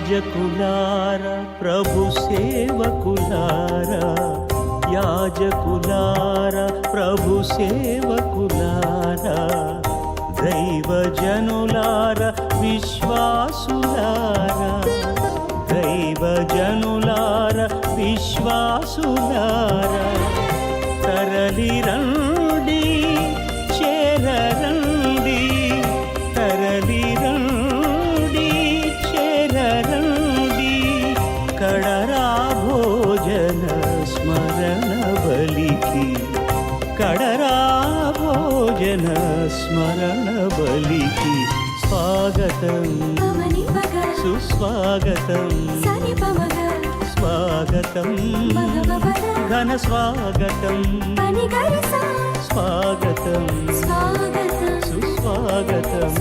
యాజకులారా ప్రభు సేవకులారా, యాజకులారా ప్రభు సేవకులారా, దైవజనులారా విశ్వాసులారా, దైవజనులారా విశ్వాసులారా, తరలిరండి చేరరండి, తరలిరండి చేరరండి, కడరా భోజన స్మరణ బలికి, కడరా భోజన స్మరణ బలికి స్వాగతం సుస్వాగతం, స్వాగతం ఘన స్వాగతం, స్వాగతం సుస్వాగతం,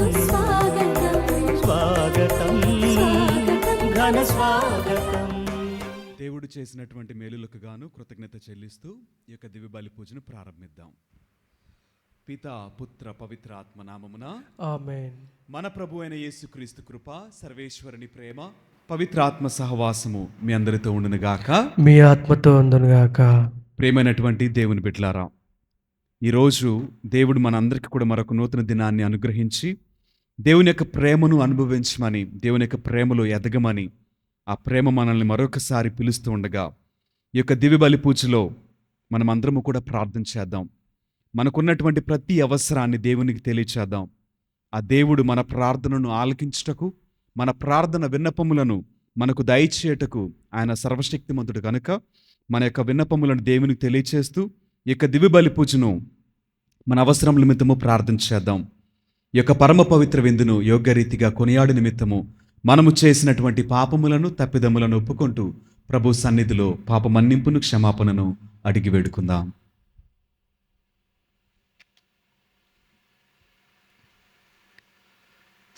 స్వాగతం ఘన స్వాగతం. దేవుడు చేసినటువంటి మేలులకు గాను కృతజ్ఞత చెల్లిస్తూ ఈ యొక్క దివ్య బలి పూజను ప్రారంభిద్దాం. పితా పుత్ర పవిత్ర ఆత్మ నామమున ఆమేన్. మన ప్రభు అయిన యేసుక్రీస్తు కృప, సర్వేశ్వరుని ప్రేమ, పవిత్ర ఆత్మ సహవాసము మీ అందరితో ఉండును గాక, మీ ఆత్మతో ఉండును గాక. ప్రేమైనటువంటి దేవుని బిడ్డలారా, ఈరోజు దేవుడు మనందరికీ కూడా మరొక నూతన దినాన్ని అనుగ్రహించి దేవుని యొక్క ప్రేమను అనుభవించమని, దేవుని యొక్క ప్రేమలో ఎదగమని, ఆ ప్రేమ మనల్ని మరొకసారి పిలుస్తూ ఉండగా ఈ యొక్క దివ్య బలి పూజలో మనమందరము కూడా ప్రార్థన చేద్దాం. మనకున్నటువంటి ప్రతి అవసరాన్ని దేవునికి తెలియచేద్దాం. ఆ దేవుడు మన ప్రార్థనను ఆలకించుటకు, మన ప్రార్థన విన్నపములను మనకు దయచేయటకు ఆయన సర్వశక్తిమంతుడు కనుక మన యొక్క విన్నపములను దేవునికి తెలియచేస్తూ ఈ యొక్క దివ్య బలి పూజను మన అవసరం నిమిత్తము ప్రార్థన చేద్దాం. ఈ యొక్క పరమ పవిత్ర విందును యోగ్యరీతిగా కొనియాడు నిమిత్తము మనము చేసినటువంటి పాపములను తప్పిదములను ఒప్పుకుంటూ ప్రభు సన్నిధిలో పాప మన్నింపును క్షమాపణను అడిగి వేడుకుందాం.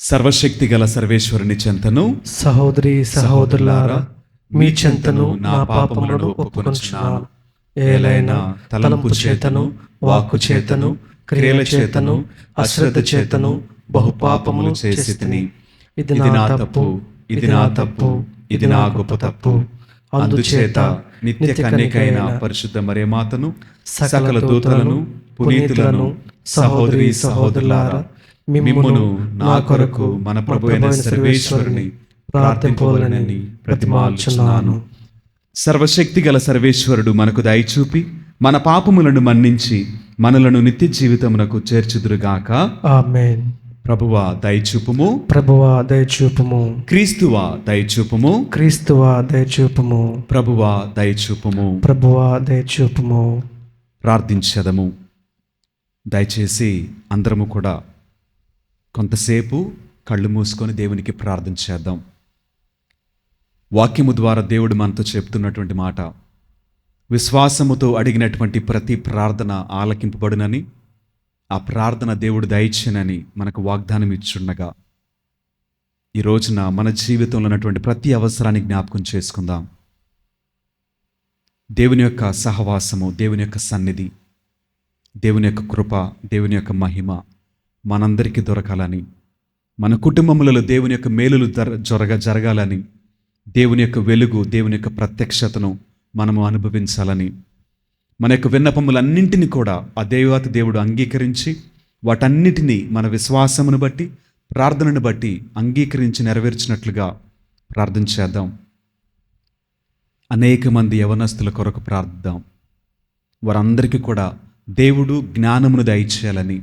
సర్వశక్తి గల సర్వేశ్వరుని చెంతను సహోదరి సహోదరులారా, మీ చెంతను నా పాపములను ఒప్పుకొనుచున్నాను. ఏలైనా తలంపు చేతను, వాక్కు చేతను, క్రియల చేతను, అశ్రద్ధ చేతను బహుపాపములు చేసి తిని, ఇది నా తప్పు, ఇది నా తప్పు, ఇది నా గొప్ప తప్పు. అందుచేత నిత్య కన్యకైన పరిశుద్ధ మరియమాతను, సకల దూతలను, పునీతులను, సహోదరి సహోదరులారా, మిమ్మును నా కొరకు మన ప్రభువైన సర్వేశ్వరుని ప్రార్థింపవలెనని ప్రతిమాలుచున్నాను. సర్వశక్తి గల సర్వేశ్వరుడు మనకు దయచూపి మన పాపములను మన్నించి మనలను నిత్య జీవితమునకు చేర్చుదురుగాక. ఆమేన్. ప్రభువా దయచూపుము. ప్రభువా దయచూపుము. క్రీస్తువా దయచూపుము. క్రీస్తువా దయచూపుము. ప్రభువా దయచూపుము. ప్రభువా దయచూపుము. ప్రార్థించదము. దయచేసి అందరము కూడా కొంతసేపు కళ్ళు మూసుకొని దేవునికి ప్రార్థన చేద్దాం. వాక్యము ద్వారా దేవుడు మనతో చెప్తున్నటువంటి మాట, విశ్వాసముతో అడిగినటువంటి ప్రతి ప్రార్థన ఆలకింపబడునని, ఆ ప్రార్థన దేవుడు దయచేనని మనకు వాగ్దానం ఇచ్చుండగా, ఈ రోజున మన జీవితంలో ఉన్నటువంటి ప్రతి అవసరాన్ని జ్ఞాపకం చేసుకుందాం. దేవుని యొక్క సహవాసము, దేవుని యొక్క సన్నిధి, దేవుని యొక్క కృప, దేవుని యొక్క మహిమ మనందరికీ దొరకాలని, మన కుటుంబములలో దేవుని యొక్క మేలులు జరగాలని, దేవుని యొక్క వెలుగు, దేవుని యొక్క ప్రత్యక్షతను మనము అనుభవించాలని, మన యొక్క విన్నపములన్నింటినీ కూడా ఆ దేవాతి దేవుడు అంగీకరించి వాటన్నిటినీ మన విశ్వాసమును బట్టి, ప్రార్థనను బట్టి అంగీకరించి నెరవేర్చినట్లుగా ప్రార్థన చేద్దాం. అనేక మంది యవనస్తుల కొరకు ప్రార్థిద్దాం. వారందరికీ కూడా దేవుడు జ్ఞానమును దయచేయాలని,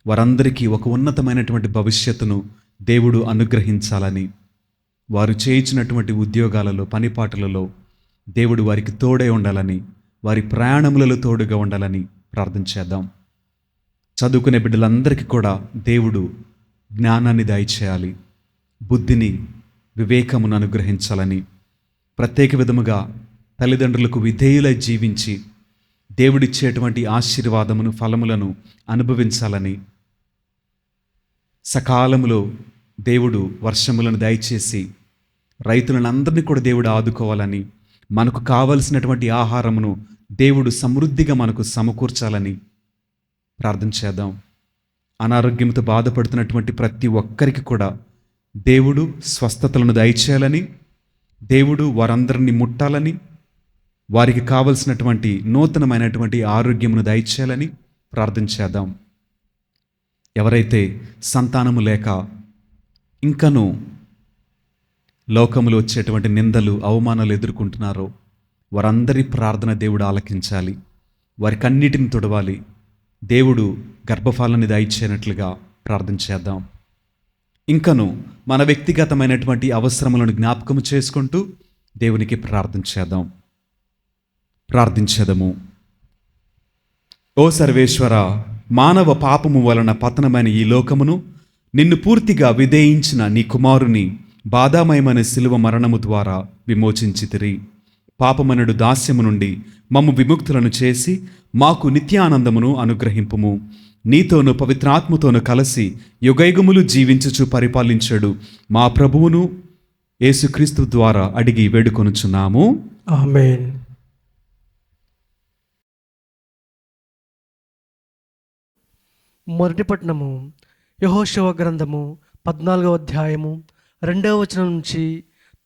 వారందరికీ ఒక ఉన్నతమైనటువంటి భవిష్యత్తును దేవుడు అనుగ్రహించాలని, వారు చేయించినటువంటి ఉద్యోగాలలో, పనిపాటలలో దేవుడు వారికి తోడై ఉండాలని, వారి ప్రయాణములలో తోడుగా ఉండాలని ప్రార్థన చేద్దాం. చదువుకునే బిడ్డలందరికీ కూడా దేవుడు జ్ఞానాన్ని దయచేయాలి, బుద్ధిని, వివేకమును అనుగ్రహించాలని, ప్రత్యేక విధముగా తల్లిదండ్రులకు విధేయులై జీవించి దేవుడిచ్చేటువంటి ఆశీర్వాదమును, ఫలములను అనుభవించాలని, సకాలములో దేవుడు వర్షములను దయచేసి రైతులను అందరినీ కూడా దేవుడు ఆదుకోవాలని, మనకు కావలసినటువంటి ఆహారమును దేవుడు సమృద్ధిగా మనకు సమకూర్చాలని ప్రార్థన చేద్దాం. అనారోగ్యంతో బాధపడుతున్నటువంటి ప్రతి ఒక్కరికి కూడా దేవుడు స్వస్థతలను దయచేయాలని, దేవుడు వారందరినీ ముట్టాలని, వారికి కావలసినటువంటి నూతనమైనటువంటి ఆరోగ్యమును దయచేయాలని ప్రార్థన చేద్దాం. ఎవరైతే సంతానము లేక ఇంకనూ లోకములో వచ్చేటువంటి నిందలు, అవమానాలు ఎదుర్కొంటున్నారో వారందరి ప్రార్థన దేవుడు ఆలకించాలి, వారికి అన్నిటిని తొడవాలి, దేవుడు గర్భఫలాన్ని దయచేయనట్లుగా ప్రార్థన చేద్దాం. ఇంకను మన వ్యక్తిగతమైనటువంటి అవసరములను జ్ఞాపకం చేసుకుంటూ దేవునికి ప్రార్థన చేద్దాం. ప్రార్థించదము. ఓ సర్వేశ్వర, మానవ పాపము వలన పతనమైన ఈ లోకమును నిన్ను పూర్తిగా విధేయించిన నీ కుమారుని బాధామయమైన శిలువ మరణము ద్వారా విమోచించితిరి. పాపమనుడు దాస్యము నుండి మమ్ము విముక్తులను చేసి మాకు నిత్యానందమును అనుగ్రహింపుము. నీతోను పవిత్రాత్మతోను కలిసి యుగయుగములు జీవించుచు పరిపాలించడు మా ప్రభువును యేసుక్రీస్తు ద్వారా అడిగి వేడుకొనుచున్నాము. ఆమేన్. మొదటి పట్టణము యెహోషువ గ్రంథము 14వ అధ్యాయము 2వ వచనం నుంచి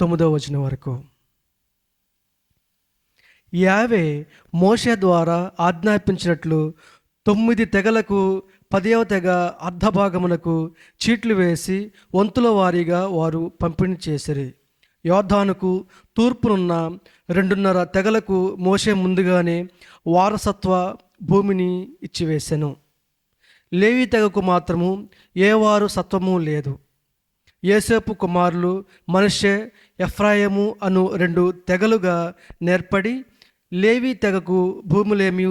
9వ వచనం వరకు. యావే మోషే ద్వారా ఆజ్ఞాపించినట్లు 9 తెగలకు 10వ తెగ అర్ధభాగమునకు చీట్లు వేసి వంతుల వారీగా వారు పంపిణీ చేసిరి. యోర్దానుకు తూర్పునున్న 2.5 తెగలకు మోషే ముందుగానే వారసత్వ భూమిని ఇచ్చివేసెను. లేవి తెగకు మాత్రము ఏ వారు సత్వము లేదు. యోసేపు కుమారులు మనష్షే, ఎఫ్రాయిము అను 2 తెగలుగా నేర్పడి లేవి తెగకు భూములేమీ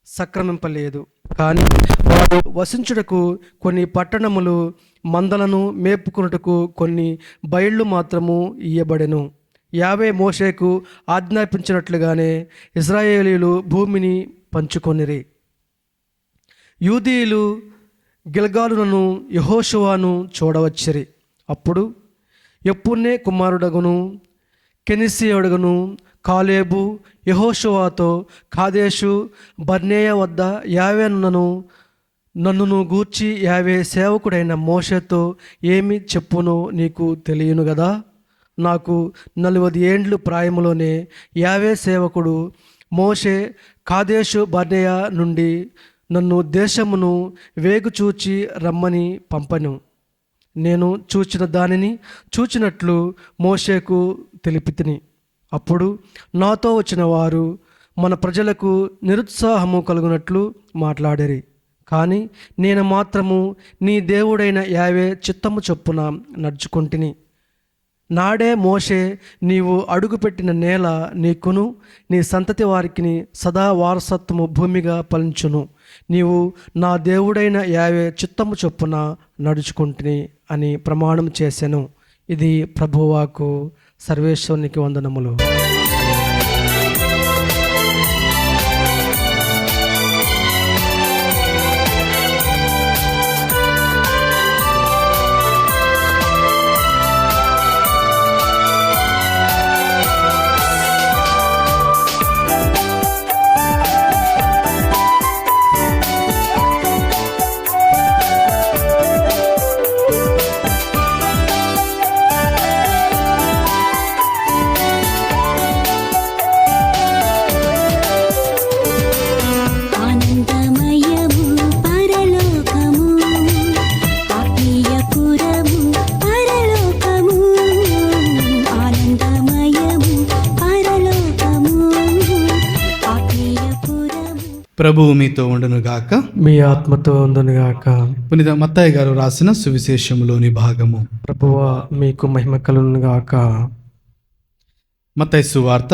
సక్రమింపలేదు. కానీ వారు వసించుటకు కొన్ని పట్టణములు, మందలను మేపుకున్నటకు కొన్ని బయళ్ళు మాత్రము ఇయ్యబడెను. యావే మోషేకు ఆజ్ఞాపించినట్లుగానే ఇశ్రాయేలీయులు భూమిని పంచుకొనిరి. యూదీయులు గిల్గాలును యెహోషువను చూడవచ్చిరి. అప్పుడు యెఫున్నె కుమారుడగును కెనిసీయుడగును కాలేబు యెహోషువతో, కాదేషు బర్నేయ వద్ద యావే నన్నును గూర్చి యావే సేవకుడైన మోషేతో ఏమి చెప్పునో నీకు తెలియను గదా. నాకు 40 ఏండ్లు ప్రాయములోనే యావే సేవకుడు మోషే కాదేషు బర్నేయ నుండి నన్ను దేశమును వేగుచూచి రమ్మని పంపను. నేను చూచిన దానిని చూచినట్లు మోషేకు తెలిపితిని. అప్పుడు నాతో వచ్చిన వారు మన ప్రజలకు నిరుత్సాహము కలుగునట్లు మాట్లాడిరి. కానీ నేను మాత్రము నీ దేవుడైన యావే చిత్తము చొప్పున నడుచుకుంటుని. నాడే మోషే నీవు అడుగుపెట్టిన నేల నీకును నీ సంతతి వారికి సదా వారసత్వము భూమిగా ఫలించును. నీవు నా దేవుడైన యావే చిత్తము చొప్పున నడుచుకుంటుని అని ప్రమాణం చేశాను. ఇది ప్రభువాకు. సర్వేశ్వరునికి వందనములు. ఆనందమయము పరలోకము, ఆత్మీయపురము పరలోకము. ఆనందమయము పరలోకము, ఆత్మీయపురము. ప్రభువు మీతో ఉండునుగాక. మీ ఆత్మతో ఉండునుగాక. పునీత మత్తయి గారు రాసిన సువిశేషములోని భాగము. ప్రభువా మీకు మహిమ కలుగునుగాక. మత్తయి సువార్త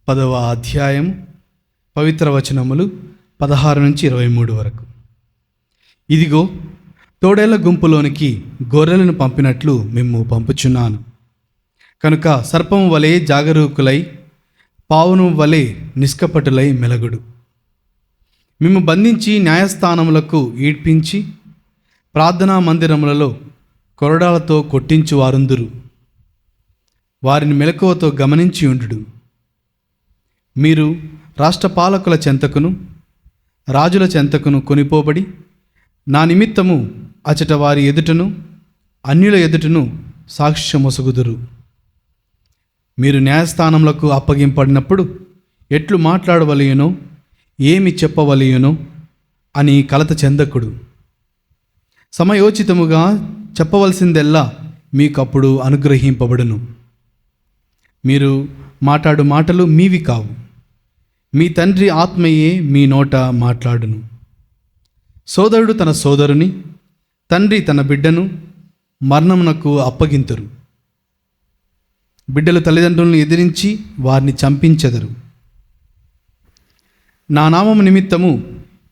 10వ అధ్యాయం పవిత్ర వచనములు 16 నుంచి 23 వరకు. ఇదిగో, తోడేళ్ల గుంపులోనికి గొర్రెలను పంపినట్లు మిమ్ము పంపుచున్నాను. కనుక సర్పము వలె జాగరూకులై, పావును వలె నిష్కపటులై మెలగుడు. మిమ్ము బంధించి న్యాయస్థానములకు ఈడ్పించి ప్రార్థనా మందిరములలో కొరడాలతో కొట్టించు వారుందురు. వారిని మెలకువతో గమనించి ఉండుడు. మీరు రాష్ట్రపాలకుల చెంతకును రాజుల చెంతకును కొనిపోబడి నా నిమిత్తము అచట వారి ఎదుటను అన్యుల ఎదుటను సాక్ష్యమొసగుదురు. మీరు న్యాయస్థానములకు అప్పగింపడినప్పుడు ఎట్లు మాట్లాడవలయునో, ఏమి చెప్పవలయునో అని కలత చెందకుడు. సమయోచితముగా చెప్పవలసిందెల్లా మీకప్పుడు అనుగ్రహింపబడును. మీరు మాట్లాడు మాటలు మీవి కావు, మీ తండ్రి ఆత్మయే మీ నోట మాట్లాడును. సోదరుడు తన సోదరుని, తండ్రి తన బిడ్డను మరణమునకు అప్పగింతురు. బిడ్డలు తల్లిదండ్రులను ఎదిరించి వారిని చంపించెదరు. నా నామము నిమిత్తము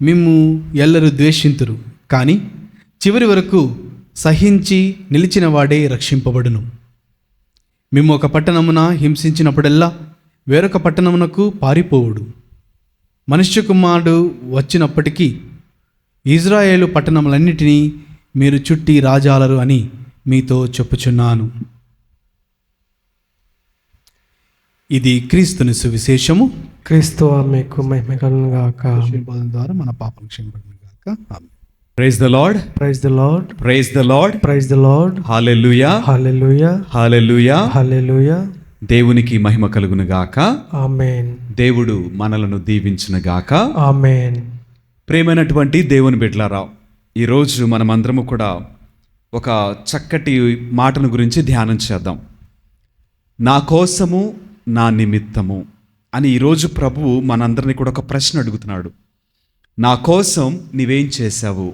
మిమ్ము ఎల్లరూ ద్వేషింతురు, కానీ చివరి వరకు సహించి నిలిచిన వాడే రక్షింపబడును. మేము ఒక పట్టణమున హింసించినప్పుడల్లా వేరొక పట్టణమునకు పారిపోవుడు. మనుష్య కుమారుడు వచ్చినప్పటికీ ఇజ్రాయేలు పట్టణములన్నిటినీ మీరు చుట్టి రాజాలరు అని మీతో చెప్పుచున్నాను. ఇది క్రీస్తుని సువిశేషము. క్రీస్తువా మీకు మహిమ కలుగునుగాక. ద్వారా మన పాపం క్షమింపబడునుగాక. ఆమేన్. Praise the lord. Praise the lord. Praise the lord. Praise the lord. హల్లెలూయా. హల్లెలూయా. హల్లెలూయా. హల్లెలూయా. దేవునికి మహిమ కలుగునుగాక. ఆమేన్. దేవుడు మనలను దీవించునుగాక. ఆమేన్. ప్రియమైనటువంటి దేవుని బిడ్డలారా, ఈరోజు మనమందరము కూడా ఒక చక్కటి మాటను గురించి ధ్యానం చేద్దాం. నా కోసము, నా నిమిత్తము అని ఈరోజు ప్రభువు మనందరినీ కూడా ఒక ప్రశ్న అడుగుతున్నాడు. నా కోసం నీవేం చేశావు,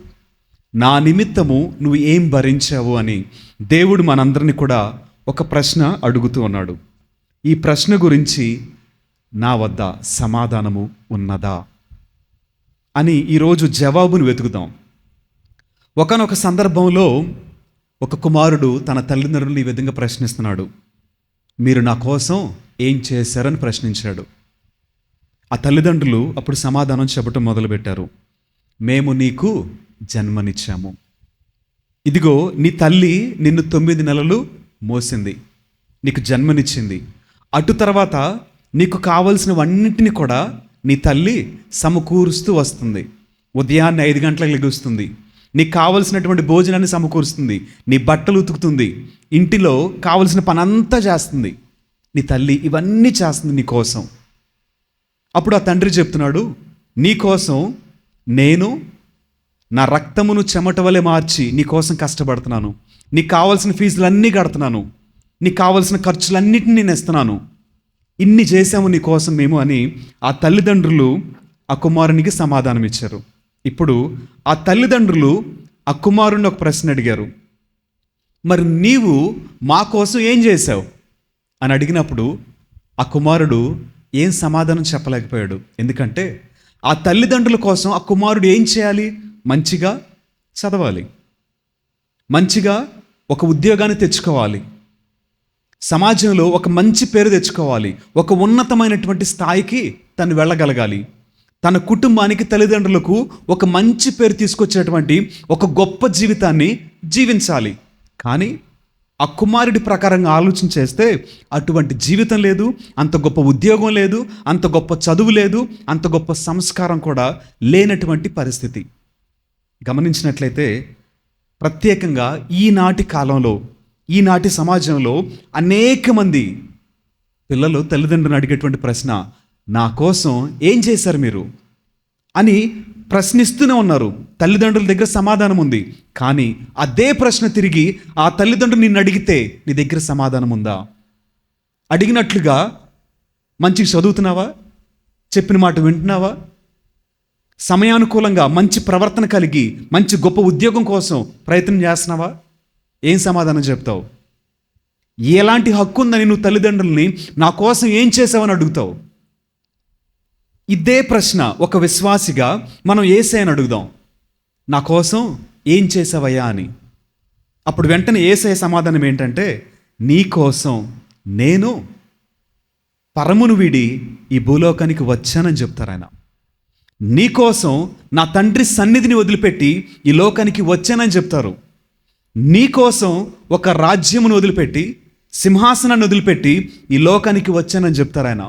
నా నిమిత్తము నువ్వు ఏం భరించావు అని దేవుడు మనందరినీ కూడా ఒక ప్రశ్న అడుగుతూ ఉన్నాడు. ఈ ప్రశ్న గురించి నా వద్ద సమాధానము ఉన్నదా అని ఈరోజు జవాబును వెతుకుదాం. ఒకానొక సందర్భంలో ఒక కుమారుడు తన తల్లిదండ్రులను ఈ విధంగా ప్రశ్నిస్తున్నాడు. మీరు నా కోసం ఏం చేశారని ప్రశ్నించాడు. ఆ తల్లిదండ్రులు అప్పుడు సమాధానం చెప్పటం మొదలుపెట్టారు. మేము నీకు జన్మనిచ్చాము. ఇదిగో నీ తల్లి నిన్ను 9 నెలలు మోసింది, నీకు జన్మనిచ్చింది. అటు తర్వాత నీకు కావలసినవన్నింటినీ కూడా నీ తల్లి సమకూరుస్తూ వస్తుంది. ఉదయాన్నే 5 గంటలకు లెగుస్తుంది, నీకు కావలసినటువంటి భోజనాన్ని సమకూరుస్తుంది, నీ బట్టలు ఉతుకుతుంది, ఇంటిలో కావలసిన పనంతా చేస్తుంది. నీ తల్లి ఇవన్నీ చేస్తుంది నీ కోసం. అప్పుడు ఆ తండ్రి చెప్తున్నాడు, నీ కోసం నేను నా రక్తమును చెమట వలె మార్చి నీ కోసం కష్టపడుతున్నాను, నీకు కావాల్సిన ఫీజులన్నీ కడుతున్నాను, నీకు కావాల్సిన ఖర్చులన్నిటిని నేను ఇస్తున్నాను. ఇన్ని చేశాము నీ కోసం మేము అని ఆ తల్లిదండ్రులు ఆ కుమారునికి సమాధానం ఇచ్చారు. ఇప్పుడు ఆ తల్లిదండ్రులు ఆ కుమారుని ఒక ప్రశ్న అడిగారు, మరి నీవు మా కోసం ఏం చేశావు అని అడిగినప్పుడు ఆ కుమారుడు ఏం సమాధానం చెప్పలేకపోయాడు. ఎందుకంటే ఆ తల్లిదండ్రుల కోసం ఆ కుమారుడు ఏం చేయాలి? మంచిగా చదవాలి, మంచిగా ఒక ఉద్యోగాన్ని తెచ్చుకోవాలి, సమాజంలో ఒక మంచి పేరు తెచ్చుకోవాలి, ఒక ఉన్నతమైనటువంటి స్థాయికి తను వెళ్ళగలగాలి, తన కుటుంబానికి తల్లిదండ్రులకు ఒక మంచి పేరు తీసుకొచ్చేటువంటి ఒక గొప్ప జీవితాన్ని జీవించాలి. కానీ ఆ కుమారుడి ప్రకారంగా ఆలోచన చేస్తే అటువంటి జీవితం లేదు, అంత గొప్ప ఉద్యోగం లేదు, అంత గొప్ప చదువు లేదు, అంత గొప్ప సంస్కారం కూడా లేనటువంటి పరిస్థితి. గమనించినట్లయితే ప్రత్యేకంగా ఈనాటి కాలంలో, ఈనాటి సమాజంలో అనేక మంది పిల్లలు తల్లిదండ్రులను అడిగేటువంటి ప్రశ్న, నా కోసం ఏం చేశారు మీరు అని ప్రశ్నిస్తూనే ఉన్నారు. తల్లిదండ్రుల దగ్గర సమాధానం ఉంది, కానీ అదే ప్రశ్న తిరిగి ఆ తల్లిదండ్రులు నిన్ను అడిగితే నీ దగ్గర సమాధానం ఉందా? అడిగినట్లుగా మంచిగా చదువుతున్నావా? చెప్పిన మాట వింటున్నావా? సమయానుకూలంగా మంచి ప్రవర్తన కలిగి మంచి గొప్ప ఉద్యోగం కోసం ప్రయత్నం చేస్తున్నావా? ఏం సమాధానం చెప్తావు? ఎలాంటి హక్కు ఉందని నువ్వు తల్లిదండ్రుల్ని నా కోసం ఏం చేసావని అడుగుతావు? ఇదే ప్రశ్న ఒక విశ్వాసిగా మనం యేసయ్యని అడుగుదాం, నా కోసం ఏం చేసావయ్యా అని. అప్పుడు వెంటనే యేసయ్య సమాధానం ఏంటంటే, నీ కోసం నేను పరమును వీడి ఈ భూలోకానికి వచ్చానని చెప్తారు ఆయన. నీ కోసం నా తండ్రి సన్నిధిని వదిలిపెట్టి ఈ లోకానికి వచ్చానని చెప్తారు. నీ కోసం ఒక రాజ్యమును వదిలిపెట్టి, సింహాసనాన్ని వదిలిపెట్టి ఈ లోకానికి వచ్చానని చెప్తారు ఆయన.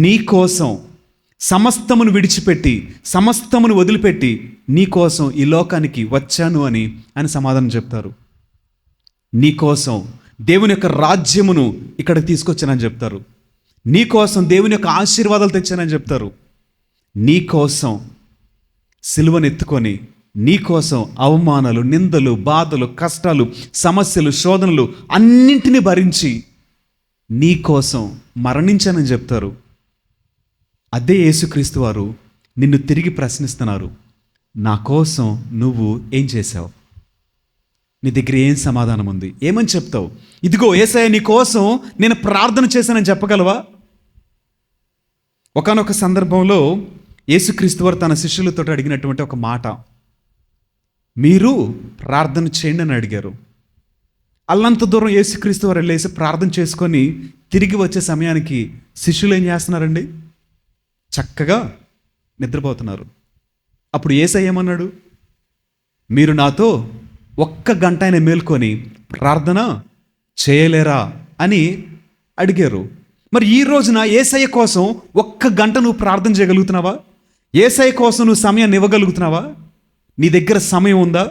నీ కోసం సమస్తమును విడిచిపెట్టి, సమస్తమును వదిలిపెట్టి నీ కోసం ఈ లోకానికి వచ్చాను అని ఆయన సమాధానం చెప్తారు. నీ కోసం దేవుని యొక్క రాజ్యమును ఇక్కడ తీసుకొచ్చానని చెప్తారు. నీ కోసం దేవుని యొక్క ఆశీర్వాదాలు తెచ్చానని చెప్తారు. నీ కోసం సిలువను ఎత్తుకొని, నీ కోసం అవమానాలు, నిందలు, బాధలు, కష్టాలు, సమస్యలు, శోధనలు అన్నింటినీ భరించి నీ కోసం మరణించానని చెప్తారు. అదే యేసుక్రీస్తు వారు నిన్ను తిరిగి ప్రశ్నిస్తున్నారు, నా కోసం నువ్వు ఏం చేశావు? నీ దగ్గర ఏం సమాధానం ఉంది? ఏమని చెప్తావు? ఇదిగో యేసయ్య నీ కోసం నేను ప్రార్థన చేశానని చెప్పగలవా? ఒకానొక సందర్భంలో యేసుక్రీస్తు వారు తన శిష్యులతో అడిగినటువంటి ఒక మాట, మీరు ప్రార్థన చేయండి అని అడిగారు. అల్లంత దూరం యేసుక్రీస్తు వారు వెళ్ళేసి ప్రార్థన చేసుకొని తిరిగి వచ్చే సమయానికి శిష్యులు ఏం చేస్తున్నారండి? చక్కగా నిద్రపోతున్నారు. అప్పుడు యేసయ్య ఏమన్నాడు? మీరు నాతో 1 గంట అయినా మేల్కొని ప్రార్థన చేయలేరా అని అడిగారు. మరి ఈ రోజున యేసయ్య కోసం 1 గంట నువ్వు ప్రార్థన చేయగలుగుతున్నావా? యేసయ్య కోసం నువ్వు సమయాన్ని ఇవ్వగలుగుతున్నావా? నీ దగ్గర సమయం ఉందా?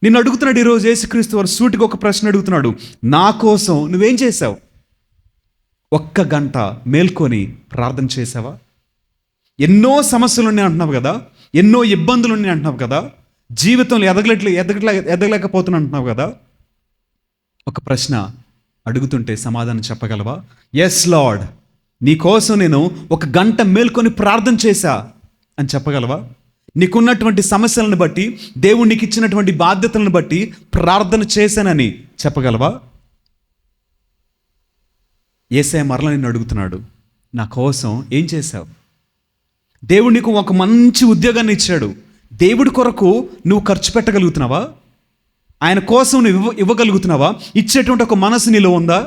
నిన్ను అడుగుతున్నాడు ఈరోజు యేసుక్రీస్తు వారు సూటిగా ఒక ప్రశ్న అడుగుతున్నాడు, నా కోసం నువ్వేం చేశావు? 1 గంట మేల్కొని ప్రార్థన చేసావా? ఎన్నో సమస్యలు ఉన్నాయి అంటున్నావు కదా, ఎన్నో ఇబ్బందులు ఉన్నాయి అంటున్నావు కదా, జీవితంలో ఎదగలేకపోతున్నా అంటున్నావు కదా. ఒక ప్రశ్న అడుగుతుంటే సమాధానం చెప్పగలవా? ఎస్ లార్డ్, నీ కోసం నేను 1 గంట మేల్కొని ప్రార్థన చేశా అని చెప్పగలవా? నీకున్నటువంటి సమస్యలను బట్టి, దేవుడు నీకు ఇచ్చినటువంటి బాధ్యతలను బట్టి ప్రార్థన చేశానని చెప్పగలవా? యేసయ్య మరలా నిన్ను అడుగుతున్నాడు, నా కోసం ఏం చేశావు? దేవుడు నీకు ఒక మంచి ఉద్యోగాన్ని ఇచ్చాడు. దేవుడి కొరకు నువ్వు ఖర్చు పెట్టగలుగుతున్నావా? ఆయన కోసం నువ్వు ఇవ్వగలుగుతున్నావా? ఇచ్చేటువంటి ఒక మనసు నీలో ఉందా?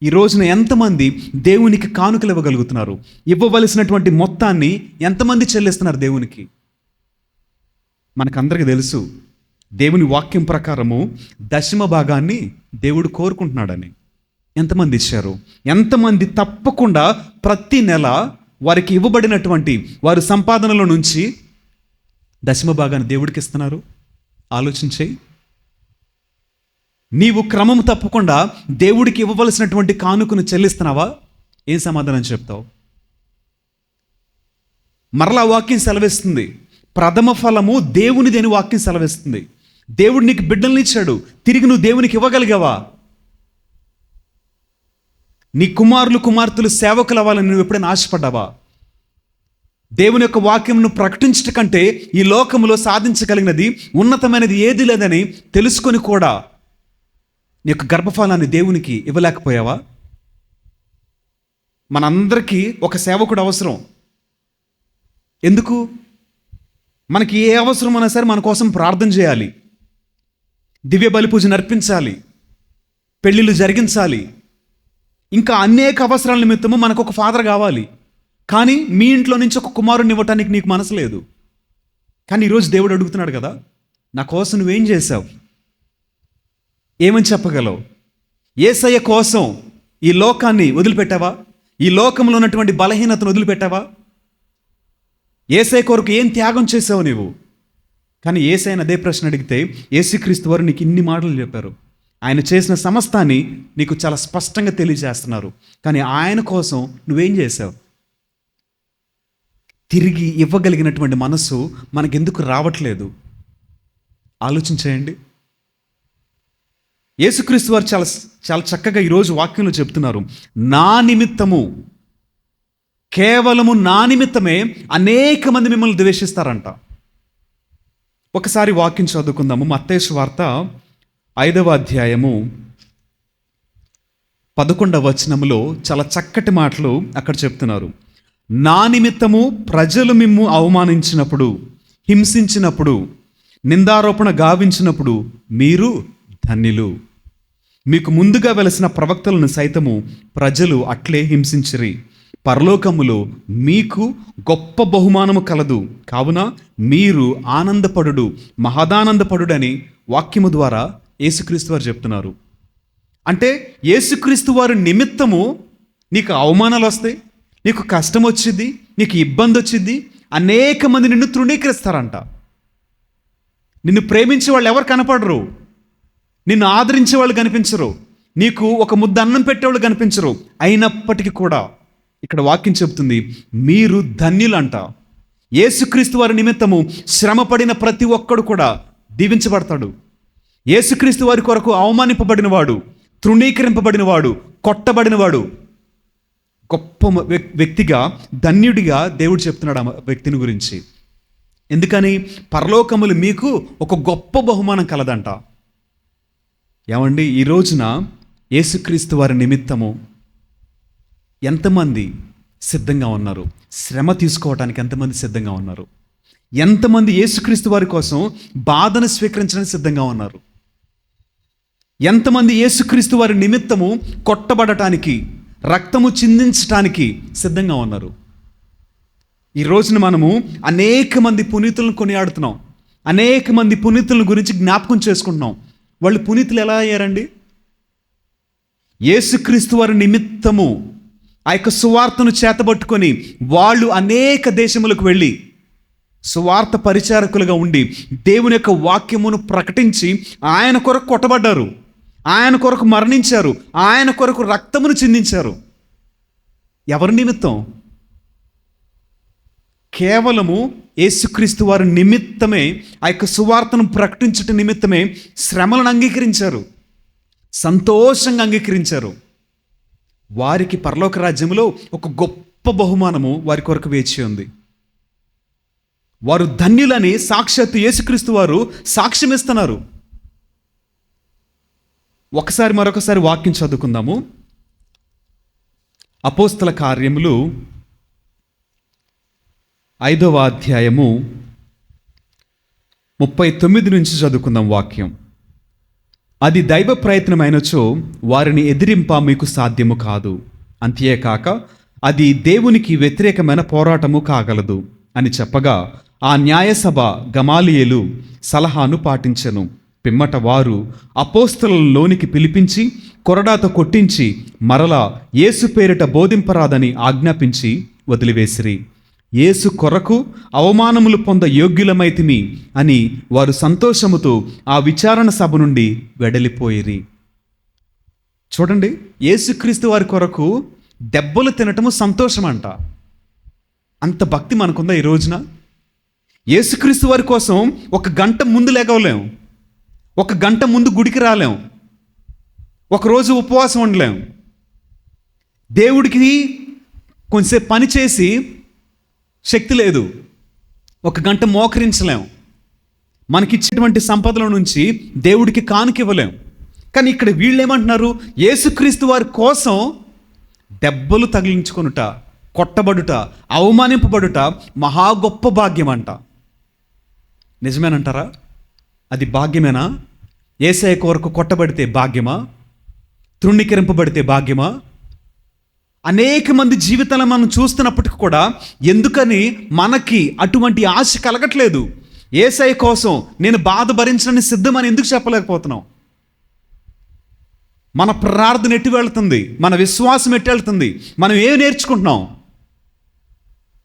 ఈ రోజున ఎంతమంది దేవునికి కానుకలు ఇవ్వగలుగుతున్నారు? ఇవ్వవలసినటువంటి మొత్తాన్ని ఎంతమంది చెల్లిస్తున్నారు దేవునికి? మనకందరికీ తెలుసు, దేవుని వాక్యం ప్రకారము 10వ భాగాన్ని దేవుడు కోరుకుంటున్నాడని. ఎంతమంది ఇచ్చారు? ఎంతమంది తప్పకుండా ప్రతి నెల వారికి ఇవ్వబడినటువంటి వారి సంపాదనలో నుంచి 10వ భాగాన్ని దేవుడికి ఇస్తున్నారు? ఆలోచించే. నీవు క్రమం తప్పకుండా దేవుడికి ఇవ్వవలసినటువంటి కానుకను చెల్లిస్తున్నావా? ఏం సమాధానం చెప్తావు? మరలా వాక్యం సెలవిస్తుంది, ప్రథమ ఫలము దేవునిది అని వాక్యం సెలవిస్తుంది. దేవుడు నీకు బిడ్డల్ని ఇచ్చాడు, తిరిగి నువ్వు దేవునికి ఇవ్వగలిగావా? నీ కుమారులు కుమార్తెలు సేవకులు అవ్వాలని నువ్వు ఎప్పుడైనా ఆశపడ్డావా? దేవుని యొక్క వాక్యంను ప్రకటించట కంటే ఈ లోకంలో సాధించగలిగినది ఉన్నతమైనది ఏది లేదని తెలుసుకొని కూడా నీ యొక్క గర్భఫలాన్ని దేవునికి ఇవ్వలేకపోయావా? మనందరికీ ఒక సేవకుడు అవసరం. ఎందుకు? మనకి ఏ అవసరం అయినా సరే మన కోసం ప్రార్థన చేయాలి, దివ్య బలి పూజ నర్పించాలి, పెళ్ళిళ్ళు జరిగించాలి, ఇంకా అనేక అవసరాల నిమిత్తము మనకు ఒక ఫాదర్ కావాలి. కానీ మీ ఇంట్లో నుంచి ఒక కుమారుని ఇవ్వటానికి నీకు మనసు లేదు. కానీ ఈరోజు దేవుడు అడుగుతున్నాడు కదా, నా కోసం నువ్వేం చేశావు? ఏమని చెప్పగలవు? యేసయ్య కోసం ఈ లోకాన్ని వదిలిపెట్టావా? ఈ లోకంలో ఉన్నటువంటి బలహీనతను వదిలిపెట్టావా? యేసయ్య కొరకు ఏం త్యాగం చేసావు నీవు? కానీ యేసయ్యని అదే ప్రశ్న అడిగితే యేసుక్రీస్తు వారు నీకు ఇన్ని మాటలు చెప్పారు. ఆయన చేసిన సమస్తాన్ని నీకు చాలా స్పష్టంగా తెలియజేస్తున్నారు. కానీ ఆయన కోసం నువ్వేం చేసావు? తిరిగి ఇవ్వగలిగినటువంటి మనసు మనకెందుకు రావట్లేదు? ఆలోచించేయండి. యేసుక్రీస్తు వారు చాలా చాలా చక్కగా ఈరోజు వాక్యంలో చెప్తున్నారు, నా నిమిత్తము, కేవలము నా నిమిత్తమే అనేక మంది మిమ్మల్ని ద్వేషిస్తారంట. ఒకసారి వాక్యం చదువుకుందాము. మత్తయి సువార్త 5వ అధ్యాయము 11వ వచనములో చాలా చక్కటి మాటలు అక్కడ చెప్తున్నారు. నా నిమిత్తము ప్రజలు మిమ్ము అవమానించినప్పుడు, హింసించినప్పుడు, నిందారోపణ గావించినప్పుడు మీరు ధన్యులు. మీకు ముందుగా వెలసిన ప్రవక్తలను సైతము ప్రజలు అట్లే హింసించిరి. పరలోకములో మీకు గొప్ప బహుమానము కలదు. కావున మీరు ఆనందపడుడు, మహదానందపడుడని వాక్యము ద్వారా యేసుక్రీస్తు వారు చెప్తున్నారు. అంటే యేసుక్రీస్తు వారి నిమిత్తము నీకు అవమానాలు వస్తాయి, నీకు కష్టం వచ్చింది, నీకు ఇబ్బంది వచ్చింది, అనేక మంది నిన్ను తృణీకరిస్తారంట. నిన్ను ప్రేమించే వాళ్ళు ఎవరు కనపడరు, నిన్ను ఆదరించే వాళ్ళు కనిపించరు, నీకు ఒక ముద్ద అన్నం పెట్టేవాళ్ళు కనిపించరు. అయినప్పటికీ కూడా ఇక్కడ వాక్యం చెబుతుంది, మీరు ధన్యులంట. యేసుక్రీస్తు వారి నిమిత్తము శ్రమపడిన ప్రతి ఒక్కడు కూడా దీవించబడతాడు. యేసుక్రీస్తు వారి కొరకు అవమానింపబడినవాడు, తృణీకరింపబడినవాడు, కొట్టబడినవాడు గొప్ప వ్యక్తిగా, ధన్యుడిగా దేవుడు చెప్తున్నాడు ఆ వ్యక్తిని గురించి. ఎందుకని? పరలోకములు మీకు ఒక గొప్ప బహుమానం కలదంట. ఏమండి, ఈ రోజున యేసుక్రీస్తు వారి నిమిత్తము ఎంతమంది సిద్ధంగా ఉన్నారు? శ్రమ తీసుకోవటానికి ఎంతమంది సిద్ధంగా ఉన్నారు? ఎంతమంది యేసుక్రీస్తు వారి కోసం బాధను స్వీకరించడానికి సిద్ధంగా ఉన్నారు? ఎంతమంది యేసుక్రీస్తు వారి నిమిత్తము కొట్టబడటానికి, రక్తము చిందించటానికి సిద్ధంగా ఉన్నారు? ఈ రోజున మనము అనేక మంది పునీతులను కొనియాడుతున్నాం, అనేక మంది పునీతుల గురించి జ్ఞాపకం చేసుకుంటున్నాం. వాళ్ళు పునీతులు ఎలా అయ్యారండి? యేసుక్రీస్తు వారి నిమిత్తము ఆ యొక్క సువార్తను చేతబట్టుకొని వాళ్ళు అనేక దేశములకు వెళ్ళి సువార్త పరిచారకులుగా ఉండి దేవుని యొక్క వాక్యమును ప్రకటించి ఆయన కొరకు కొట్టబడ్డారు, ఆయన కొరకు మరణించారు, ఆయన కొరకు రక్తమును చిందించారు. ఎవరి నిమిత్తం? కేవలము యేసుక్రీస్తు వారి నిమిత్తమే, ఆ యొక్క సువార్తను ప్రకటించట నిమిత్తమే శ్రమలను అంగీకరించారు, సంతోషంగా అంగీకరించారు. వారికి పరలోక రాజ్యంలో ఒక గొప్ప బహుమానము వారి కొరకు వేచి ఉంది. వారు ధన్యులని సాక్షాత్తు యేసుక్రీస్తు వారు సాక్ష్యం ఇస్తున్నారు. మరొకసారి వాక్యం చదువుకుందాము. అపోస్తల కార్యములు 5వ అధ్యాయము 39 నుంచి చదువుకుందాం వాక్యం. అది దైవ ప్రయత్నమైనచో వారిని ఎదిరింప మీకు సాధ్యము కాదు, అంతేకాక అది దేవునికి వ్యతిరేకమైన పోరాటము కాగలదు అని చెప్పగా ఆ న్యాయసభ గమాలియేలు సలహాను పాటించెను. పిమ్మట వారు అపోస్తలులను లోనికి పిలిపించి కొరడాతో కొట్టించి మరలా యేసు పేరిట బోధింపరాదని ఆజ్ఞాపించి వదిలివేసిరి. యేసు కొరకు అవమానములు పొంద యోగ్యులమైతిమి అని వారు సంతోషముతో ఆ విచారణ సభ నుండి వెడలిపోయిరి. చూడండి, యేసుక్రీస్తు వారి కొరకు దెబ్బలు తినటము సంతోషం అంట. అంత భక్తి మనకుందా ఈ రోజున? యేసుక్రీస్తు వారి కోసం 1 గంట ముందు లేగవలేం, 1 గంట ముందు గుడికి రాలేం, 1 రోజు ఉపవాసం ఉండలేం. దేవుడికి కొంచెంసేపు పని చేసి శక్తి లేదు, 1 గంట మోకరించలేం, మనకిచ్చేటువంటి సంపదల నుంచి దేవుడికి కానుక ఇవ్వలేం. కానీ ఇక్కడ వీళ్ళు ఏమంటున్నారు, యేసుక్రీస్తు వారి కోసం దెబ్బలు తగిలించుకొనుట, కొట్టబడుట, అవమానింపబడుట మహా గొప్ప భాగ్యం అంట. నిజమేనంటారా? అది భాగ్యమేనా? యేసయ్య కొరకు కొట్టబడితే భాగ్యమా? తృణీకరింపబడితే భాగ్యమా? అనేక మంది జీవితాలను మనం చూస్తున్నప్పటికీ కూడా ఎందుకని మనకి అటువంటి ఆశ కలగట్లేదు? యేసయ్య కోసం నేను బాధ భరించడానికి సిద్ధమని ఎందుకు చెప్పలేకపోతున్నాం? మన ప్రార్థన ఎటు వెళ్తుంది? మన విశ్వాసం ఎటు వెళ్తుంది? మనం ఏమి నేర్చుకుంటున్నాం?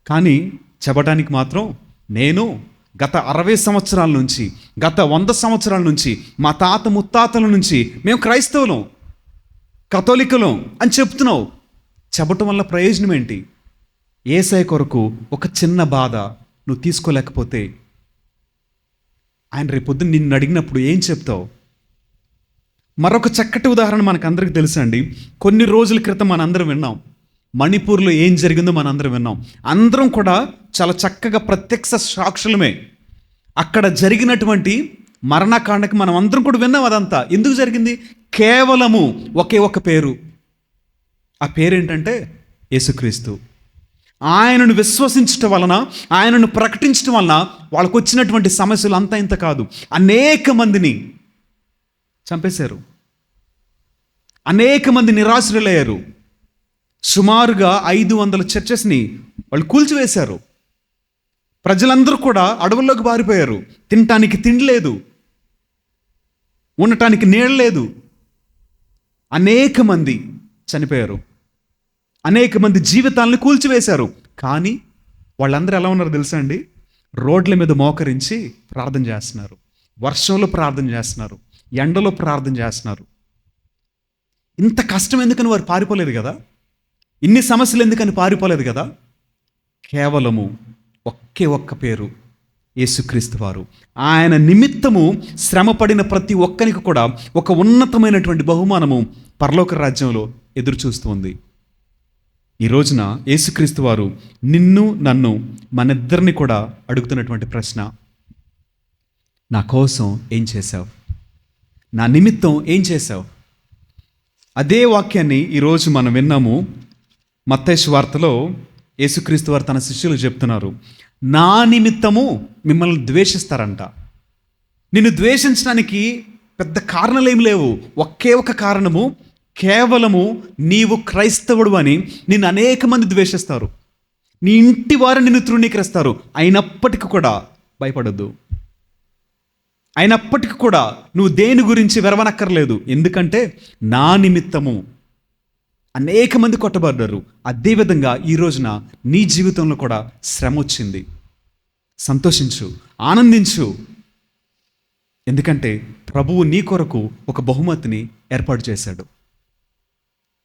కానీ చెప్పడానికి మాత్రం నేను గత 60 సంవత్సరాల నుంచి, గత 100 సంవత్సరాల నుంచి, మా తాత ముత్తాతల నుంచి మేము క్రైస్తవులం, కథోలికులం అని చెప్తున్నావు. చెప్పటం వల్ల ప్రయోజనం ఏంటి? యేసయ్య కొరకు ఒక చిన్న బాధ నువ్వు తీసుకోలేకపోతే ఆయన రేపొద్దున నిన్ను అడిగినప్పుడు ఏం చెప్తావు? మరొక చక్కటి ఉదాహరణ మనకు అందరికీ తెలుసండి. కొన్ని రోజుల క్రితం మనందరం విన్నాం, మణిపూర్లో ఏం జరిగిందో మనందరం విన్నాం. అందరం కూడా చాలా చక్కగా ప్రత్యక్ష సాక్షులమే. అక్కడ జరిగినటువంటి మరణకాండకి మనం అందరం కూడా విన్నాం. అదంతా ఎందుకు జరిగింది? కేవలము ఒకే ఒక పేరు. ఆ పేరేంటంటే యేసుక్రీస్తు. ఆయనను విశ్వసించటం వలన, ఆయనను ప్రకటించటం వలన వాళ్ళకు వచ్చినటువంటి సమస్యలు అంతా ఇంత కాదు, అనేక మందిని చంపేశారు, అనేక మంది నిరాశ్రులయ్యారు. సుమారుగా 500 చర్చెస్ని వాళ్ళు కూల్చివేశారు. ప్రజలందరూ కూడా అడవుల్లోకి పారిపోయారు. తినటానికి తిండి లేదు, ఉండటానికి నీడ లేదు. అనేక మంది చనిపోయారు, అనేక మంది జీవితాలను కూల్చివేశారు. కానీ వాళ్ళందరూ ఎలా ఉన్నారో తెలుసా అండి? రోడ్ల మీద మోకరించి ప్రార్థన చేస్తున్నారు, వర్షంలో ప్రార్థన చేస్తున్నారు, ఎండలో ప్రార్థన చేస్తున్నారు. ఇంత కష్టం ఎందుకని వారు పారిపోలేదు కదా? ఇన్ని సమస్యలు ఎందుకని పారిపోలేదు కదా? కేవలము ఒకే ఒక్క పేరు, యేసుక్రీస్తు వారు. ఆయన నిమిత్తము శ్రమపడిన ప్రతి ఒక్కరికి కూడా ఒక ఉన్నతమైనటువంటి బహుమానము పరలోక రాజ్యంలో ఎదురు చూస్తుంది. ఈ రోజున యేసుక్రీస్తు వారు నిన్ను, నన్ను, మనిద్దరిని కూడా అడుగుతున్నటువంటి ప్రశ్న, నా కోసం ఏం చేశావు? నా నిమిత్తం ఏం చేశావు? అదే వాక్యాన్ని ఈరోజు మనం విన్నాము. మత్తయి సువార్తలో యేసుక్రీస్తు వారు తన శిష్యులు చెప్తున్నారు, నా నిమిత్తము మిమ్మల్ని ద్వేషిస్తారంట. నిన్ను ద్వేషించడానికి పెద్ద కారణాలు ఏమి లేవు, ఒకే ఒక కారణము, కేవలము నీవు క్రైస్తవుడు అని నిన్ను అనేక మంది ద్వేషిస్తారు, నీ ఇంటి వారు నిన్ను తృణీకరిస్తారు. అయినప్పటికీ కూడా భయపడద్దు, అయినప్పటికీ కూడా నువ్వు దేని గురించి వెరవనక్కర్లేదు. ఎందుకంటే నా నిమిత్తము అనేక మంది కొట్టబడ్డారు. అదేవిధంగా ఈ రోజున నీ జీవితంలో కూడా శ్రమ వచ్చింది. సంతోషించు, ఆనందించు. ఎందుకంటే ప్రభువు నీ కొరకు ఒక బహుమతిని ఏర్పాటు చేశాడు.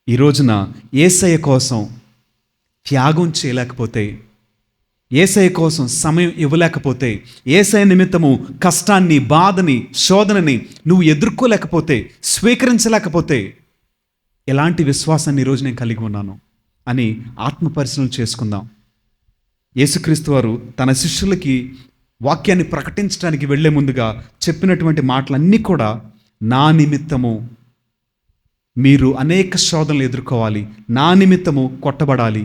ఈ రోజున యేసయ్య కోసం త్యాగం చేయలేకపోతే, యేసయ్య కోసం సమయం ఇవ్వలేకపోతే, యేసయ్య నిమిత్తము కష్టాన్ని, బాధని, శోధనని నువ్వు ఎదుర్కోలేకపోతే, స్వీకరించలేకపోతే, ఎలాంటి విశ్వాసాన్ని ఈరోజు నేను కలిగి ఉన్నాను అని ఆత్మపరిశీలన చేసుకుందాం. యేసుక్రీస్తు వారు తన శిష్యులకి వాక్యాన్ని ప్రకటించడానికి వెళ్లే ముందుగా చెప్పినటువంటి మాటలన్నీ కూడా, నా నిమిత్తము మీరు అనేక శోధనలు ఎదుర్కోవాలి, నా నిమిత్తము కొట్టబడాలి,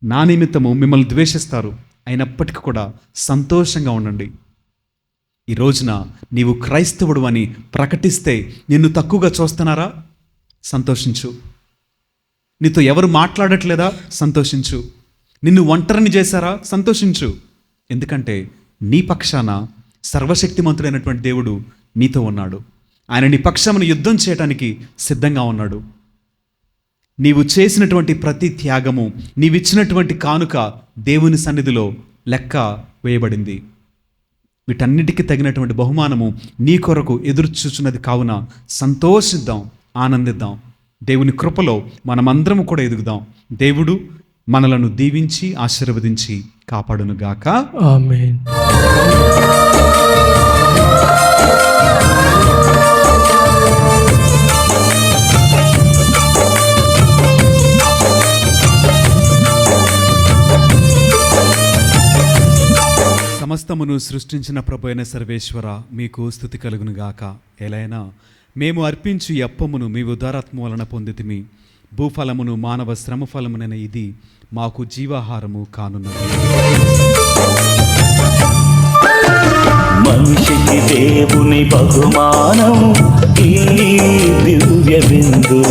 నా నిమిత్తము మిమ్మల్ని ద్వేషిస్తారు, అయినప్పటికీ కూడా సంతోషంగా ఉండండి. ఈ రోజున నీవు క్రైస్తవుడు అని ప్రకటిస్తే నిన్ను తక్కువగా చూస్తున్నారా? సంతోషించు. నీతో ఎవరు మాట్లాడట్లేదా? సంతోషించు. నిన్ను ఒంటరిని చేశారా? సంతోషించు. ఎందుకంటే నీ పక్షాన సర్వశక్తిమంతుడైనటువంటి దేవుడు నీతో ఉన్నాడు. ఆయన నీ పక్షమును యుద్ధం చేయడానికి సిద్ధంగా ఉన్నాడు. నీవు చేసినటువంటి ప్రతి త్యాగము, నీవిచ్చినటువంటి కానుక దేవుని సన్నిధిలో లెక్క వేయబడింది. వీటన్నిటికీ తగినటువంటి బహుమానము నీ కొరకు ఎదురు చూచున్నది. కావున సంతోషిద్దాం, ఆనందిద్దాం. దేవుని కృపలో మనమందరము కూడా ఎదుగుదాం. దేవుడు మనలను దీవించి ఆశీర్వదించి కాపాడునుగాక. ఆమేన్. సమస్తమును సృష్టించిన ప్రభు అయిన సర్వేశ్వర మీకు స్తుతి కలుగునుగాక. ఎలైనా మేము అర్పించు ఈ అప్పమును మీ ఉదారాత్మ వలన పొందితిమి. భూఫలమును మానవ శ్రమ ఫలమునైన ఇది మాకు జీవాహారము కానున్నది. మనిషికి దేవుని బహుమానం ఈ దివ్య బిందు.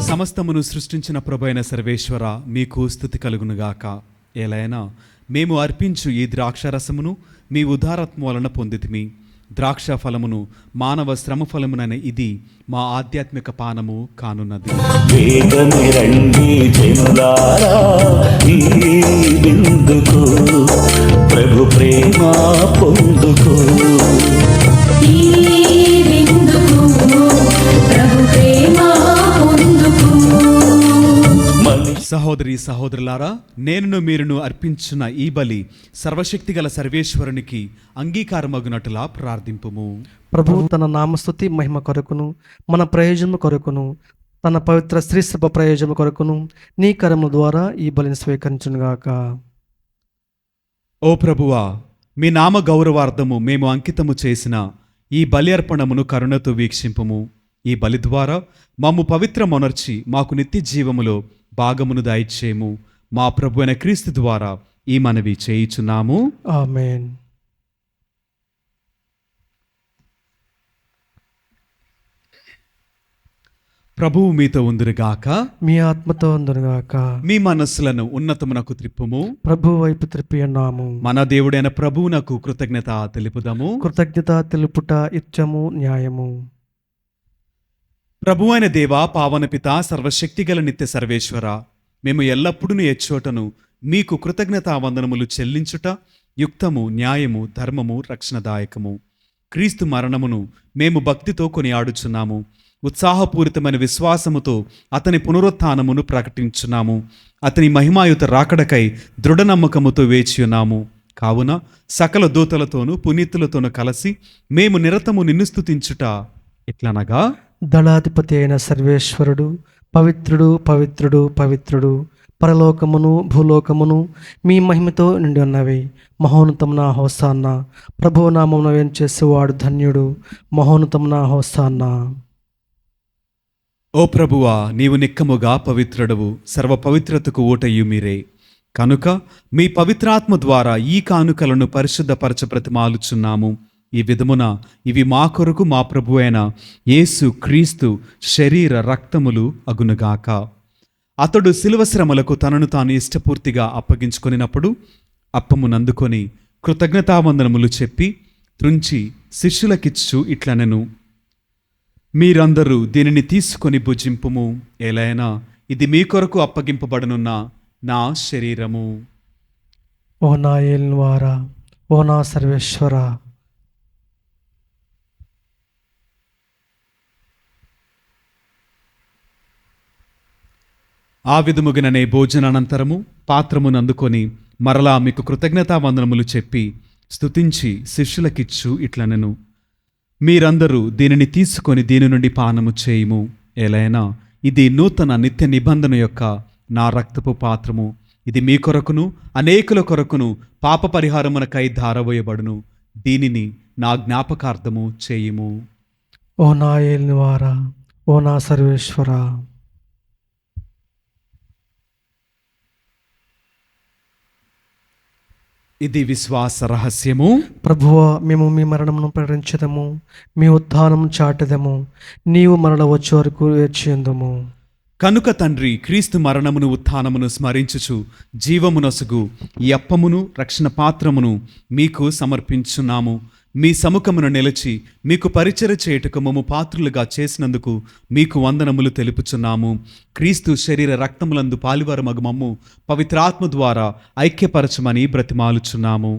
సమస్తమును సృష్టించిన ప్రభు అయిన సర్వేశ్వర మీకు స్తుతి కలుగునుగాక. ఎలైనా మేము అర్పించు ఈ ద్రాక్షరసమును మీ ఉదారాత్మ వలన పొందితిమి. ద్రాక్ష ఫలమును మానవ శ్రమ ఫలమునైన ఇది మా ఆధ్యాత్మిక పానము కానున్నది. వేగమే రండి జనులారా ఈ బిందుకు, ప్రభు ప్రేమ పొందుకు. ఈ బిందుకు ప్రభు ప్రేమ పొందుకు. సహోదరి సహోదరులారా, నేనును మీరును అర్పించిన ఈ బలి సర్వశక్తిగల సర్వేశ్వరునికి అంగీకారమగునట్టులా ప్రార్థింపుము. ప్రభు తన నామస్తుతి మహిమ కొరకును మన ప్రయోజనము కొరకును తన పవిత్ర స్త్రీ సభ ప్రయోజనము కొరకును నీ కరముల ద్వారా ఈ బలిని స్వీకరించునుగాక. ఓ ప్రభువా, మీ నామ గౌరవార్థము మేము అంకితము చేసిన ఈ బలి అర్పణమును కరుణతో వీక్షింపుము. ఈ బలి ద్వారా మమ్ము పవిత్రమొనర్చి మాకు నిత్య జీవములో భాగమును దయచేయము. మా ప్రభు అయిన క్రీస్తు ద్వారా ఈ మనవి చేయుచున్నాము. ఆమేన్. ప్రభువు మీతో ఉందురుగాక. మీ ఆత్మతో ఉందునుగాక. మీ మనస్సులను ఉన్నతమునకు త్రిప్పుము. ప్రభు వైపు త్రిప్పి ఉన్నాము. మన దేవుడైన ప్రభువునకు కృతజ్ఞత తెలుపుదాము. కృతజ్ఞత తెలుపుట ఇత్యము న్యాయము. ప్రభు అయిన దేవా, పావన పిత, సర్వశక్తిగల నిత్య సర్వేశ్వర, మేము ఎల్లప్పుడూ ఎచ్చోటను మీకు కృతజ్ఞతా వందనములు చెల్లించుట యుక్తము, న్యాయము, ధర్మము, రక్షణదాయకము. క్రీస్తు మరణమును మేము భక్తితో కొనియాడుచున్నాము. ఉత్సాహపూరితమైన విశ్వాసముతో అతని పునరుత్థానమును ప్రకటించున్నాము. అతని మహిమాయుత రాకడకై దృఢ నమ్మకముతో వేచియున్నాము. కావున సకల దూతలతోనూ పునీతులతోనూ కలిసి మేము నిరతము నిన్ను స్తుతించుట ఎట్లనగా, దళాధిపతి అయిన సర్వేశ్వరుడు పవిత్రుడు పవిత్రుడు పవిత్రుడు, పరలోకమును భూలోకమును మీ మహిమతో నిండి ఉన్నవి. మహోన్నతమున హోసాన్న. ప్రభువు నామమున వేంచేసేవాడు ధన్యుడు. మహోన్నతమున హోసాన్న. ఓ ప్రభువా, నీవు నిక్కముగా పవిత్రుడవు, సర్వ పవిత్రతకు ఊటయు మీరే. కనుక మీ పవిత్రాత్మ ద్వారా ఈ కానుకలను పరిశుద్ధపరచ ప్రతిమాలుచున్నాము. ఈ విధమున ఇవి మా కొరకు మా ప్రభు అయిన యేసు క్రీస్తు శరీర రక్తములు అగునుగాక. అతడు శిలువ శ్రమలకు తనను తాను ఇష్టపూర్తిగా అప్పగించుకొనినప్పుడు అప్పమునందుకొని కృతజ్ఞతావందనములు చెప్పి త్రుంచి శిష్యులకిచ్చు ఇట్లనెను, మీరందరూ దీనిని తీసుకొని భుజింపుము. ఎలైనా ఇది మీ కొరకు అప్పగింపబడనున్న నా శరీరము. ఓ నా ఏలినవారా, ఓ నా సర్వేశ్వర, ఆ విధముగననే భోజనానంతరము పాత్రమును అందుకొని మరలా మీకు కృతజ్ఞతావందనములు చెప్పి స్తుతించి శిష్యులకిచ్చు ఇట్లనెను, మీరందరూ దీనిని తీసుకొని దీని నుండి పానము చేయుము. ఎలైనా ఇది నూతన నిత్య నిబంధన యొక్క నా రక్తపు పాత్రము. ఇది మీ కొరకును అనేకుల కొరకును పాప పరిహారమునకై ధారవేయబడును. దీనిని నా జ్ఞాపకార్థము చేయుము. ఓ నా ఏలినవారా, ఓ నా సర్వేశ్వర. ఇది విశ్వాస రహస్యము. ప్రభువా, మేము మీ మరణమును ప్రకటించదము, మీ ఉత్థానము చాటెదము. నీవు మరల వచ్చే వరకు వేచియుందుము. కనుక తండ్రి, క్రీస్తు మరణమును ఉత్థానమును స్మరించుచు జీవమునొసగు ఈ అప్పమును రక్షణ పాత్రమును మీకు సమర్పించున్నాము. మీ సముఖమును నిలిచి మీకు పరిచర్య చేయుటకు మమ్ము పాత్రులుగా చేసినందుకు మీకు వందనములు తెలుపుచున్నాము. క్రీస్తు శరీర రక్తములందు పాలివారమగు మమ్ము పవిత్రాత్మ ద్వారా ఐక్యపరచమని బ్రతిమాలుచున్నాము.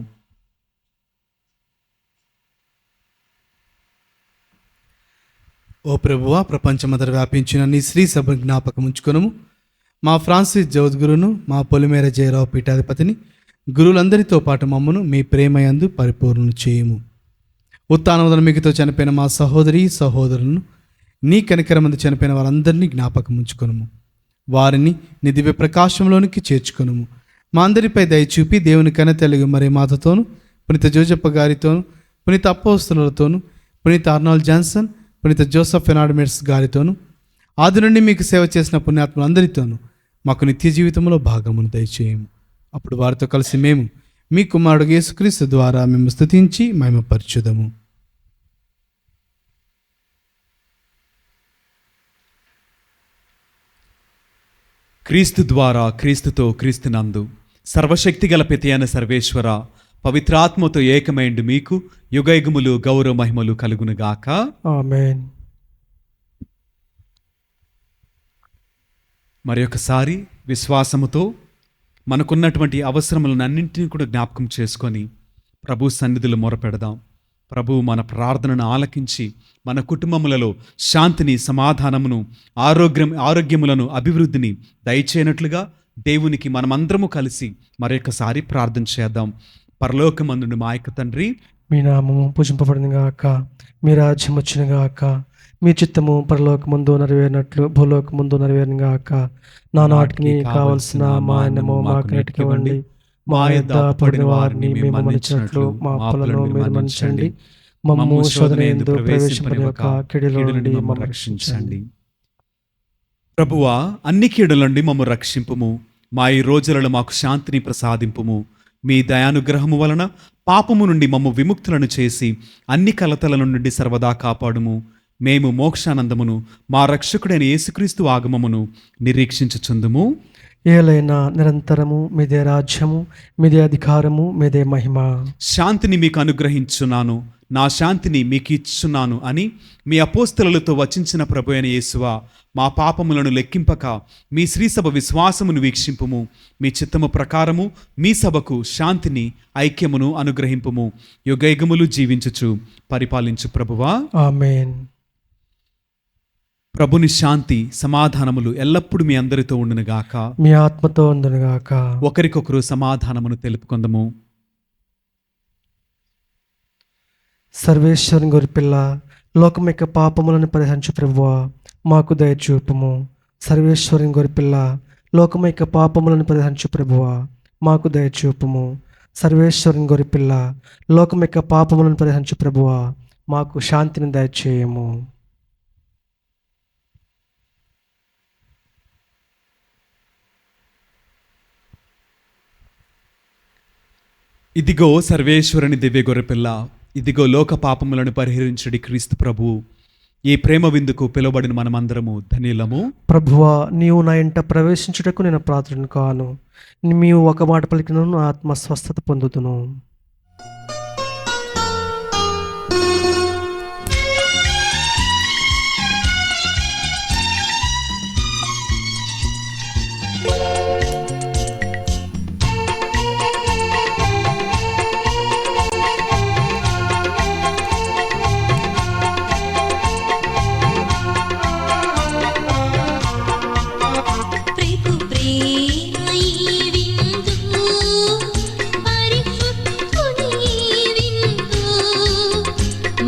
ఓ ప్రభువా, ప్రపంచమంతట వ్యాపించిన నీ శ్రీ సభ జ్ఞాపకం ఉంచుకొనుము. మా ఫ్రాన్సిస్ జగద్గురును, మా పొలిమేర జయరావు పీఠాధిపతిని, గురువులందరితో పాటు మమ్మను మీ ప్రేమయందు పరిపూర్ణ చేయుము. ఉత్థానమున మీకుతో చనిపోయిన మా సహోదరి సహోదరులను, నీ కనికరమందు చనిపోయిన వారందరినీ జ్ఞాపకం ఉంచుకొనుము. వారిని నీ దివ్య ప్రకాశంలోనికి చేర్చుకొనుము. మా అందరిపై దయచూపి దేవుని కనతెలుగు మరి మాతతోను పునీత జోజప్ప గారితోను, పునీత అపోస్తలులతోను, పునీత ఆర్నాల్డ్ జాన్సన్, పునీత జోసెఫ్ ఎనాడమెట్స్ గారితోను, ఆది నుండి మీకు సేవ చేసిన పుణ్యాత్ములందరితోనూ మాకు నిత్య జీవితంలో భాగమును దయచేయము. అప్పుడు వారితో కలిసి మేము మీ కుమారుడు యేసుక్రీస్తు ద్వారా మేము స్తుతించి మహిమపరచుదము. క్రీస్తు ద్వారా, క్రీస్తుతో, క్రీస్తునందు సర్వశక్తిగల పిత అయిన సర్వేశ్వర, పవిత్రాత్మతో ఏకమైండు మీకు యుగయుగములు గౌరవ మహిమలు కలుగునుగాక. ఆమేన్. మరి ఒకసారి విశ్వాసముతో మనకున్నటువంటి అవసరములను అన్నింటినీ కూడా జ్ఞాపకం చేసుకొని ప్రభు సన్నిధిలో మొరపెడదాం. ప్రభు మన ప్రార్థనను ఆలకించి మన కుటుంబములలో శాంతిని, సమాధానమును, ఆరోగ్యములను, అభివృద్ధిని దయచేయనట్లుగా దేవునికి మనమందరము కలిసి మరొకసారి ప్రార్థన చేద్దాం. పరలోకమందుండు మా యొక్క తండ్రి, మీ నామము పూజింపబడిన గాక, మీ రాజ్యం వచ్చిన గాక, మీ చిత్తము పరలోకమందు నెరవేరినట్లు భూలోకమందు నెరవేరిన గాక. నానాటికి కావలసిన మా అన్నము మాకు నెట్టుకివ్వండి. మా యొద్ద పడిన వారిని మేము మన్నించినట్లు మా అప్పులను మీరు మన్నించండి. మమ్ము శోధన యందు ప్రవేశింపనివ్వక కీడుల నుండి మమ్మల్ని రక్షించండి. ప్రభువా, అన్ని కీడుల నుండి మమ్ము రక్షింపుము. మా ఈ రోజులలో మాకు శాంతిని ప్రసాదింపుము. మీ దయానుగ్రహము వలన పాపము నుండి మమ్ము విముక్తులను చేసి అన్ని కలతల నుండి సర్వదా కాపాడుము. మేము మోక్షానందమును, మా రక్షకుడైన యేసుక్రీస్తు ఆగమమును నిరీక్షించుచుందుము. ఏలైనా నిరంతరము మీదే రాజ్యము, మీదే అధికారము, మీదే మహిమ. శాంతిని మీకు అనుగ్రహించున్నాను, నా శాంతిని మీకు ఇచ్చున్నాను అని మీ అపోస్తలులతో వచించిన ప్రభు అయిన యేసువా, మా పాపములను లెక్కింపక మీ శ్రీసభ విశ్వాసమును వీక్షింపుము. మీ చిత్తము ప్రకారము మీ సభకు శాంతిని, ఐక్యమును అనుగ్రహింపుము. యుగయుగములు జీవించుచు పరిపాలించు ప్రభువా. ఆమేన్. ప్రభుని శాంతి, సమాధానములు ఎల్లప్పుడూ మీ అందరితో ఉండునుగాక. మీ ఆత్మతో ఉండునుగాక. ఒకరికొకరు సమాధానమును తెలుపుకొందము. సర్వేశ్వరుని గొర్రెపిల్ల, లోకం యొక్క పాపములను పరిహరించు ప్రభువా, మాకు దయచూపుము. సర్వేశ్వరుని గొర్రెపిల్ల, లోకం యొక్క పాపములను పరిహరించు ప్రభువా, మాకు దయచూపుము. సర్వేశ్వరుని గొర్రెపిల్ల, లోకం యొక్క పాపములను పరిహరించు ప్రభువా, మాకు శాంతిని దయచేయము. ఇదిగో సర్వేశ్వరుని దివ్య గొర్రెపిల్ల, ఇదిగో లోక పాపములను పరిహరించుడి క్రీస్తు ప్రభువు. ఈ ప్రేమ విందుకు పిలువబడిన మనమందరము ధన్యులము. ప్రభువా, నీవు నా ఇంట ప్రవేశించుటకు నేను పాత్రుని కాను. నీవు ఒక మాట పలికిన నా ఆత్మ స్వస్థత పొందుతును. ప్రేమ ప్రేమై విందు పరిశుద్ధుని విందు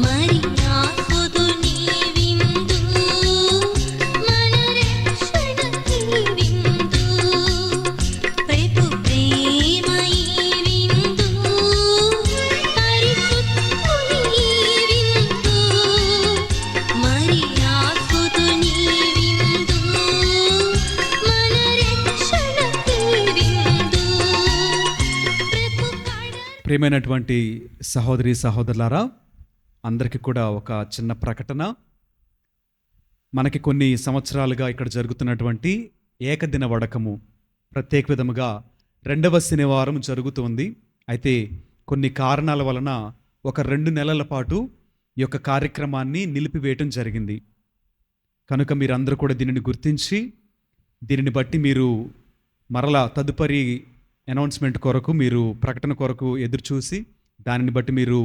మరి ఆసుదుని విందు మన రక్షణకి విందు. ప్రేమ ప్రేమై విందు పరిశుద్ధుని విందు మరి ఆసుదుని విందు మన రక్షణకి విందు. ప్రియమైనటువంటి సహోదరి సహోదరులారా, అందరికీ కూడా ఒక చిన్న ప్రకటన. మనకి కొన్ని సంవత్సరాలుగా ఇక్కడ జరుగుతున్నటువంటి ఏకదిన వడకము ప్రత్యేక విధముగా 2వ శనివారం జరుగుతుంది. అయితే కొన్ని కారణాల వలన ఒక 2 నెలల పాటు ఈ యొక్క కార్యక్రమాన్ని నిలిపివేయటం జరిగింది. కనుక మీరందరూ కూడా దీనిని గుర్తించి, దీనిని బట్టి మీరు మరలా తదుపరి అనౌన్స్మెంట్ కొరకు, మీరు ప్రకటన కొరకు ఎదురు చూసి దానిని బట్టి మీరు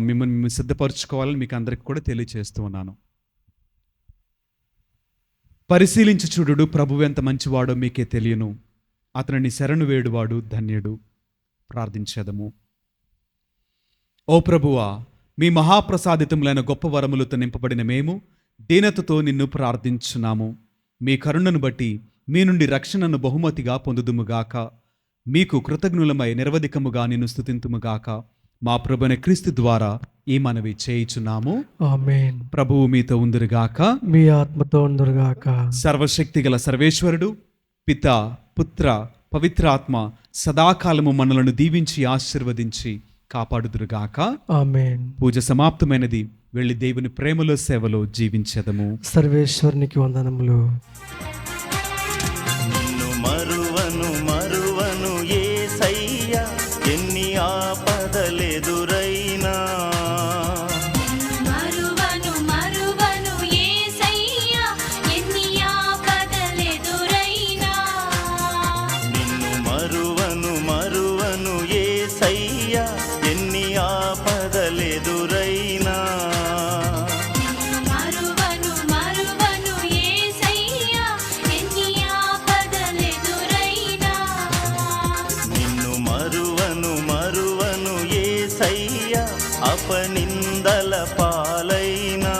మిమ్మల్ని సిద్ధపరచుకోవాలని మీకు అందరికీ కూడా తెలియచేస్తూ ఉన్నాను. పరిశీలించి చూడుడు, ప్రభువు ఎంత మంచివాడో మీకే తెలియను. అతనిని శరణు వేడువాడు ధన్యుడు. ప్రార్థించేదము. ఓ ప్రభువా, మీ మహాప్రసాదితములైన గొప్ప వరములతో నింపబడిన మేము దీనతతో నిన్ను ప్రార్థించున్నాము. మీ కరుణను బట్టి మీ నుండి రక్షణను బహుమతిగా పొందుదుముగాక. మీకు కృతజ్ఞులమై నిరవధికముగా నిన్ను స్తుతింతుముగాక. మా ప్రభువైన క్రీస్తు ద్వారా ఈ మనవి చేయుచున్నాము. ఆమేన్. ప్రభువు మీతో ఉందురుగాక. మీ ఆత్మతో ఉందురుగాక. సర్వశక్తి గల సర్వేశ్వరుడు పిత, పుత్ర, పవిత్రాత్మ సదాకాలము మనలను దీవించి ఆశీర్వదించి కాపాడుదురుగాక. ఆమేన్. పూజ సమాప్తమైనది. వెళ్ళి దేవుని ప్రేమలో సేవలో జీవించెదము. సర్వేశ్వరునికి వందనములు. నిన్ను మరువను మరువను యేసయ్యా, ఎన్ని ఆపదలెదురైనా. మరువను మరువను యేసయ్యా, ఎన్ని ఆపదలెదురైనా. నిన్ను మరువను మరువను యేసయ్యా, ఎన్ని ఆపదలెదురైనా. మరువను మరువను యేసయ్యా, ఎన్ని ఆపదలెదురైనా. నిన్ను మరువను మరువను యేసయ్యా, అపనిందల పాలైనా.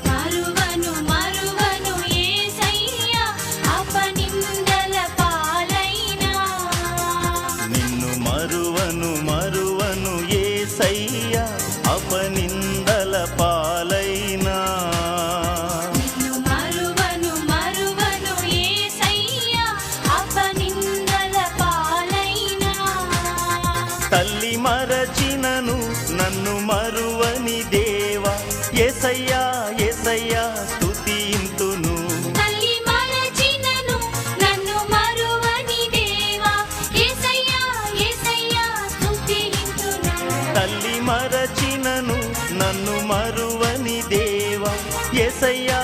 మరువను మరువను యేసయ్యా, అపనిందల పాలైనా. నిన్ను మరువను మరువను యేసయ్యా, అపనిందల పాలైనా. మరువను మరువను యేసయ్యా, అపనిందల పాలైనా. తల్లి మరచినను నన్ను మరువని దేవా, యేసయ్యా యేసయ్యా స్తుతింతును. తల్లి మరచినను నన్ను మరువని దేవా, యేసయ్యా యేసయ్యా స్తుతింతును. తల్లి మరచినను నన్ను మరువని దేవా, యేసయ్యా